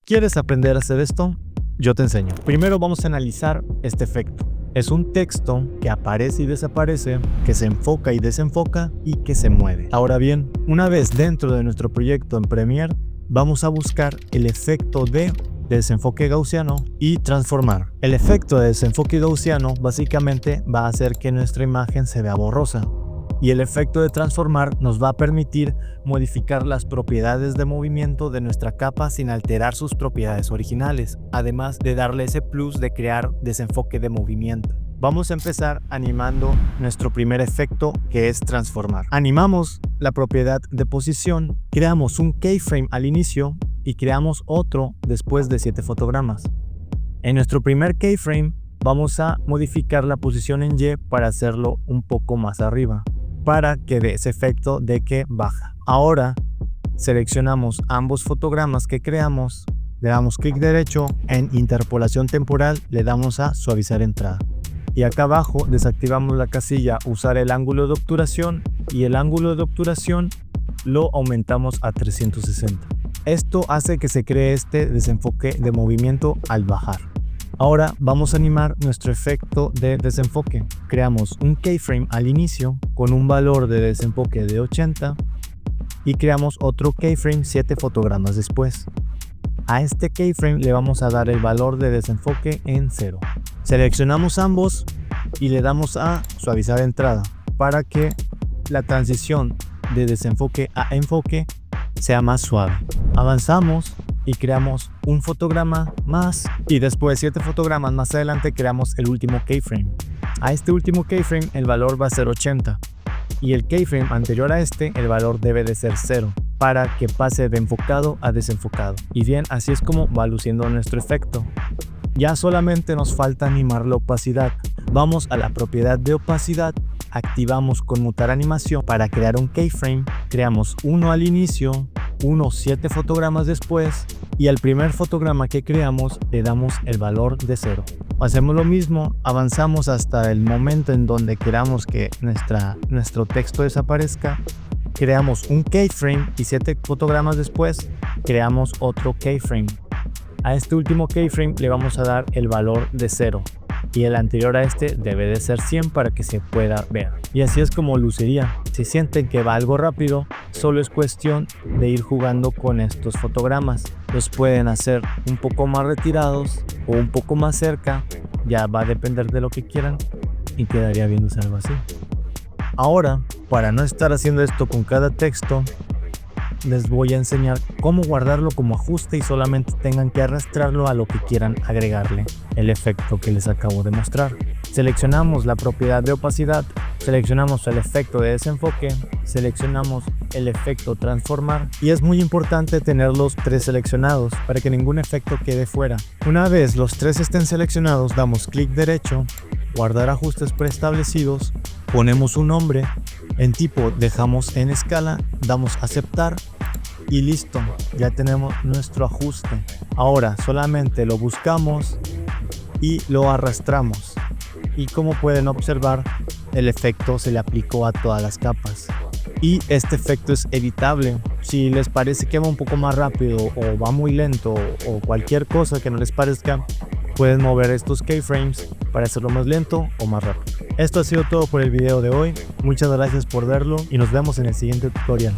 ¿Quieres aprender a hacer esto? Yo te enseño. Primero vamos a analizar este efecto. Es un texto que aparece y desaparece, que se enfoca y desenfoca y que se mueve. Ahora bien, una vez dentro de nuestro proyecto en Premiere, vamos a buscar el efecto de desenfoque gaussiano y transformar. El efecto de desenfoque gaussiano básicamente va a hacer que nuestra imagen se vea borrosa. Y el efecto de transformar nos va a permitir modificar las propiedades de movimiento de nuestra capa sin alterar sus propiedades originales, además de darle ese plus de crear desenfoque de movimiento. Vamos a empezar animando nuestro primer efecto, que es transformar. Animamos la propiedad de posición, creamos un keyframe al inicio y creamos otro después de 7 fotogramas. En nuestro primer keyframe vamos a modificar la posición en Y para hacerlo un poco más arriba, para que dé ese efecto de que baja. Ahora seleccionamos ambos fotogramas que creamos, le damos clic derecho, en interpolación temporal le damos a suavizar entrada. Y acá abajo desactivamos la casilla usar el ángulo de obturación y el ángulo de obturación lo aumentamos a 360. Esto hace que se cree este desenfoque de movimiento al bajar. Ahora vamos a animar nuestro efecto de desenfoque. Creamos un keyframe al inicio con un valor de desenfoque de 80 y creamos otro keyframe 7 fotogramas después. A este keyframe le vamos a dar el valor de desenfoque en 0. Seleccionamos ambos y le damos a suavizar entrada para que la transición de desenfoque a enfoque sea más suave. Avanzamos y creamos un fotograma más y después 7 fotogramas más adelante creamos el último keyframe. A este último keyframe el valor va a ser 80 y el keyframe anterior a este el valor debe de ser 0 para que pase de enfocado a desenfocado. Y bien, así es como va luciendo nuestro efecto. Ya solamente nos falta animar la opacidad. Vamos a la propiedad de opacidad, activamos conmutar animación para crear un keyframe, creamos uno al inicio, uno 7 fotogramas después y al primer fotograma que creamos le damos el valor de 0. Hacemos lo mismo, avanzamos hasta el momento en donde queramos que nuestro texto desaparezca, creamos un keyframe y 7 fotogramas después creamos otro keyframe. A este último keyframe le vamos a dar el valor de 0 y el anterior a este debe de ser 100 para que se pueda ver. Y así es como luciría. Si sienten que va algo rápido, solo es cuestión de ir jugando con estos fotogramas. Los pueden hacer un poco más retirados o un poco más cerca, ya va a depender de lo que quieran y quedaría viéndose algo así. Ahora, para no estar haciendo esto con cada texto, les voy a enseñar cómo guardarlo como ajuste y solamente tengan que arrastrarlo a lo que quieran agregarle el efecto que les acabo de mostrar. Seleccionamos la propiedad de opacidad, seleccionamos el efecto de desenfoque, seleccionamos el efecto transformar y es muy importante tener los 3 seleccionados para que ningún efecto quede fuera. Una vez los 3 estén seleccionados, damos clic derecho, guardar ajustes preestablecidos, ponemos un nombre, en tipo dejamos en escala, damos aceptar y listo, ya tenemos nuestro ajuste. Ahora solamente lo buscamos y lo arrastramos y como pueden observar el efecto se le aplicó a todas las capas y este efecto es editable. Si les parece que va un poco más rápido o va muy lento o cualquier cosa que no les parezca, pueden mover estos keyframes para hacerlo más lento o más rápido. Esto ha sido todo por el video de hoy. Muchas gracias por verlo y nos vemos en el siguiente tutorial.